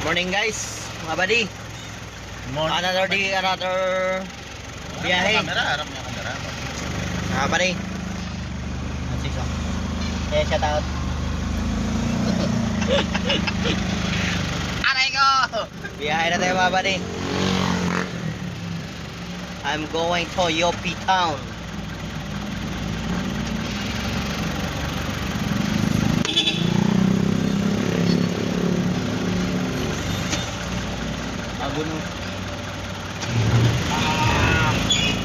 Morning guys, mga buddy. Morning. Another day, another biyahe. Harap mo yung kamera. Mga buddy. Kaya shout out. Aray ko! Biyahe na tayo mga buddy. I'm going to Yopi Town. Aguno.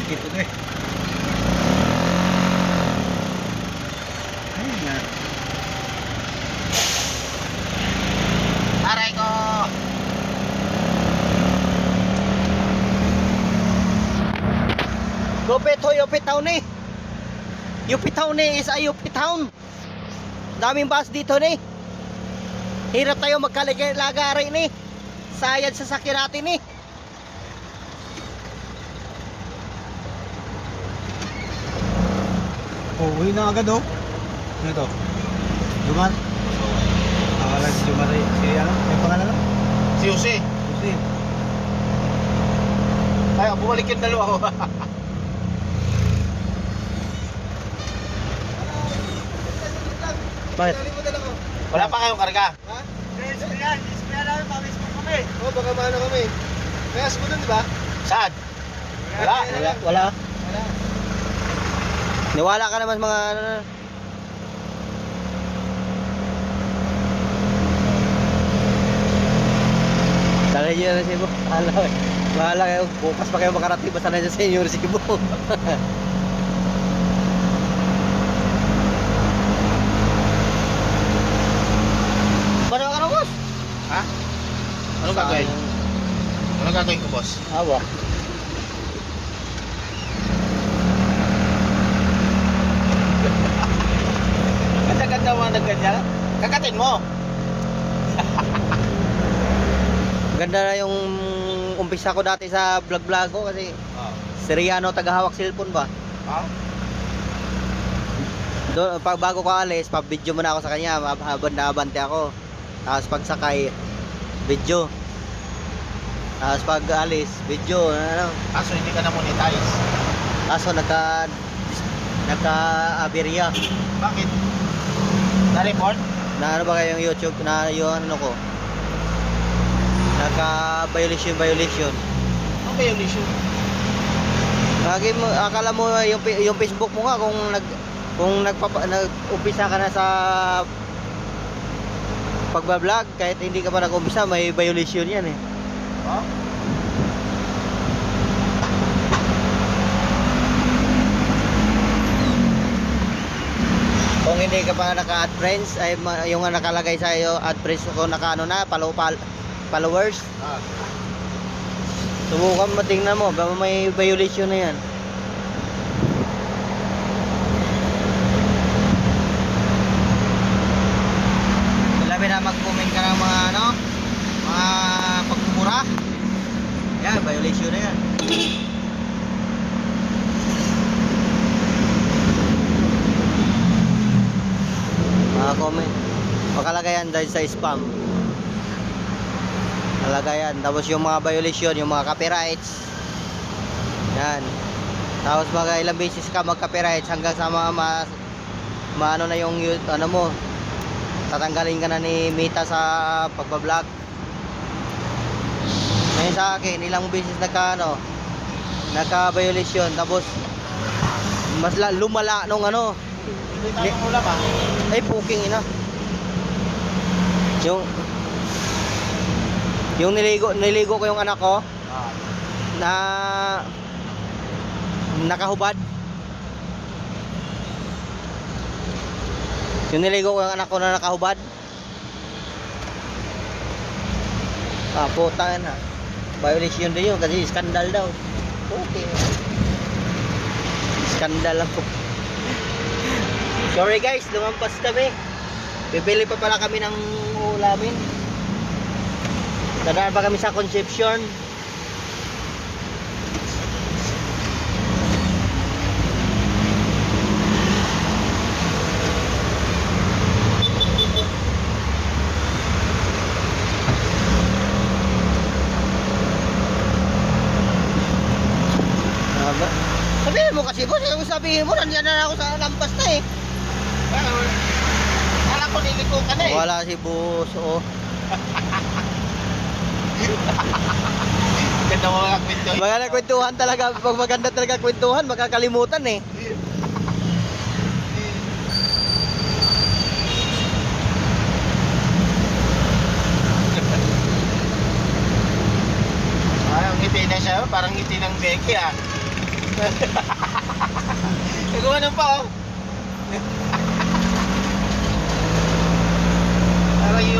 Dito na eh. Ayun na. Aray ko! Gope to Yopi Town eh. Yopi Town eh, is a Yopi Town. Daming bus dito eh. Hirap tayo magkalagay ni. Sayad sa sakyan natin eh. Oh, uwi na agad oh. Ano to? Jumar? Akala si Jumar eh. Si ano? May pangalan na? Si Jose. Jose. Ay, bumalik yung dalawa ko. Bakit? Wala pa kayong karga? Ha? Display namin, pa-Facebook kami. Oh, baka maano kami. Kaya mo dun, di ba? Saan? Wala. Wala. Wala. Niwala ka naman mga ano na. Tala nyo na Cebu. Bahala kayo. Bukas pa kayo makarating. Basta na dyan sa inyo Cebu. Ba't ka na boss? Ha? Ano gagawin? Ano gagawin ko, boss? Awa. Ganda-ganda mga nagganyan. Kakatin mo. Ganda na yung umpisa ko dati sa vlog ko kasi si Riano tagahawak cellphone ba? Ha? Doon, pag bago ko alis, pa-video muna ako sa kanya habang naabante ako. Tapos pag sakay, video. Tapos pag alis, video. Ano? Kaso hindi ka na monetize. Kaso nagka-aberya. Bakit? Na-report? Na ano ba kayong YouTube na yung ano ko? Nagka-violation. Ano ba yung issue? Lagi mo, akala mo yung Facebook mo nga kung nag-umpisa ka na sa pagbablog kahit hindi ka pa nag-umpisa may violation yan eh. Ha? Kung hindi ka pa naka-add friends ay yung nakalagay sa iyo add friends kung naka-ano na followers. Ah. Subukan mo, tingnan mo, baka may violation na yan. Labi na mag-comment ka ng mga ano, mga pagmumura. Yan, violation na yan. Mga comment. Pakalagayan dahil sa spam. Talagayan. Tapos yung mga violation, yung mga copyrights. Yan. Tapos mga ilang beses ka mag-copyrights hanggang sa mga maano na yung ano mo. Tatanggalin ka na ni Meta sa pagbablog. Ngayon sa akin, ilang beses nagka-violation. Tapos mas lumala nung ano. Hindi tayo ulam ah. Ay, puking ina. Yung niligo ko yung anak ko Ah. na nakahubad. Yung niligo ko yung anak ko na nakahubad. Puta na. Violation din yun kasi skandal daw. Okay. Skandal ako. Sorry guys, lumampas kami. Bibili pa pala kami ng ulamin. Dadaan pa kami sa Concepcion. Sabihin mo kasi boss, yung sabihin mo, nandiyan na ako sa lampas na eh. Kala ko niliko ka na eh. Wala si boss, oh. Ganda mo mga kwento. Maganda kwentuhan talaga, pag maganda talaga kwentuhan, makakalimutan eh. Ang ngiti na siya, parang ngiti ng Becky ah. Nagawa pa oh.